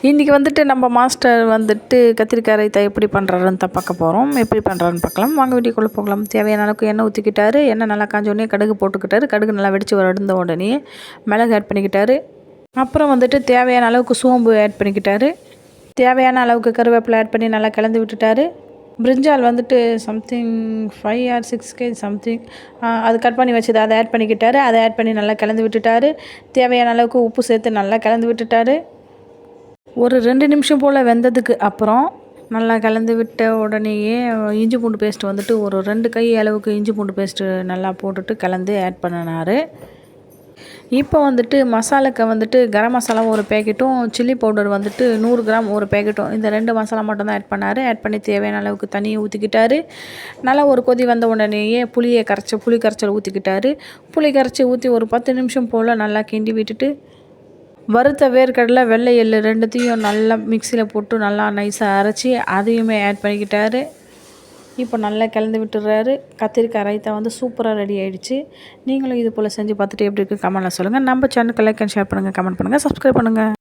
இன்றைக்கி வந்துட்டு நம்ம மாஸ்டர் வந்துட்டு கத்திரிக்காய் ரைத்தா எப்படி பண்ணுறாருன்னு தான் பார்க்க போகிறோம். எப்படி பண்ணுறாருன்னு பார்க்கலாம். வாங்க வீடியோக்குள்ளே போகலாம். தேவையான அளவுக்கு எண்ணெய் ஊற்றிக்கிட்டாரு. எண்ணெய் நல்லா காஞ்ச உடனே கடுகு போட்டுக்கிட்டாரு. கடுகு நல்லா வெடித்து வருந்த உடனே மிளகு ஆட் பண்ணிக்கிட்டாரு. அப்புறம் வந்துட்டு தேவையான அளவுக்கு சோம்பு ஆட் பண்ணிக்கிட்டாரு. தேவையான அளவுக்கு கருவேப்பிலை ஆட் பண்ணி நல்லா கலந்து விட்டுட்டாரு. பிரிஞ்சால் வந்துட்டு சம்திங் 5 or 6 கேஜி சம்திங் அது கட் பண்ணி வச்சது அதை ஆட் பண்ணிக்கிட்டாரு. அதை ஆட் பண்ணி நல்லா கலந்து விட்டுட்டாரு. தேவையான அளவுக்கு உப்பு சேர்த்து நல்லா கலந்து விட்டுட்டாரு. ஒரு 2 நிமிஷம் போல் வெந்ததுக்கு அப்புறம் நல்லா கலந்து விட்ட உடனேயே இஞ்சி பூண்டு பேஸ்ட்டு வந்துட்டு ஒரு 2 கை அளவுக்கு இஞ்சி பூண்டு பேஸ்ட்டு நல்லா போட்டுட்டு கலந்து ஆட் பண்ணினார். இப்போ வந்துட்டு மசாலாக்கு வந்துட்டு கரம் மசாலா ஒரு பேக்கெட்டும் சில்லி பவுடர் வந்துட்டு 100 கிராம் ஒரு பேக்கெட்டும் இந்த 2 மசாலா மட்டும் தான் ஆட் பண்ணார். ஆட் பண்ணி தேவையான அளவுக்கு தண்ணியை ஊற்றிக்கிட்டாரு. நல்லா ஒரு கொதி வந்த உடனேயே புளி கரைச்சல் ஊற்றிக்கிட்டாரு. புளி கரைச்சி ஊற்றி ஒரு 10 நிமிஷம் போல் நல்லா கிண்டி விட்டுட்டு வறுத்த வேர்க்கடலை வெள்ளை எள்ளு ரெண்டுத்தையும் நல்லா மிக்சியில் போட்டு நல்லா நைஸாக அரைச்சி அதையுமே ஆட் பண்ணிக்கிட்டாரு. இப்போ நல்லா கலந்து விட்டுறாரு. கத்திரிக்காய் ரைத்தா வந்து சூப்பராக ரெடி ஆகிடுச்சு. நீங்களும் இது போல் செஞ்சு பார்த்துட்டு எப்படி இருக்குது கமெண்ட்டில் சொல்லுங்கள். நம்ம சேனலுக்கு லைக் அண்ட் ஷேர் பண்ணுங்கள், கமெண்ட் பண்ணுங்கள், சப்ஸ்கிரைப் பண்ணுங்கள்.